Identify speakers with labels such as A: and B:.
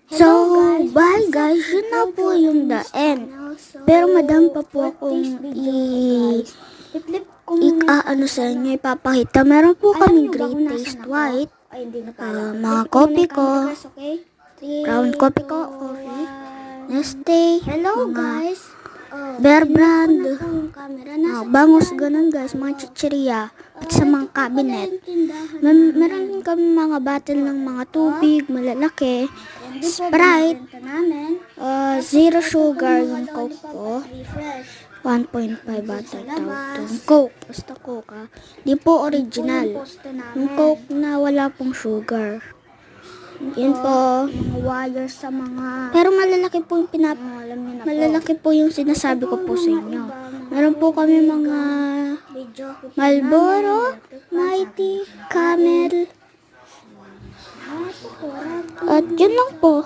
A: So, bye guys, yun na po yung the end. Pero madam pa po akong ano sa inyo ipapakita. Meron po kami Great Taste White. Mga coffee ko. Brown coffee ko. Coffee. Neste. Hello guys. Bear Brand. Bangus ganun guys. Mga chichirya. At sa mga cabinet. Meron kami mga bottle ng mga tubig. Malalaki. Sprite. Zero sugar yung Coke ko. 1.5 bottle itong Coke. Basta Coke Di po original. Yung Coke na wala pong sugar. Yan po. Mga wires sa mga... Pero malalaki po yung malalaki po yung sinasabi ko po sa inyo. Meron po kami mga Marlboro, Mighty, Camel. At yun lang po.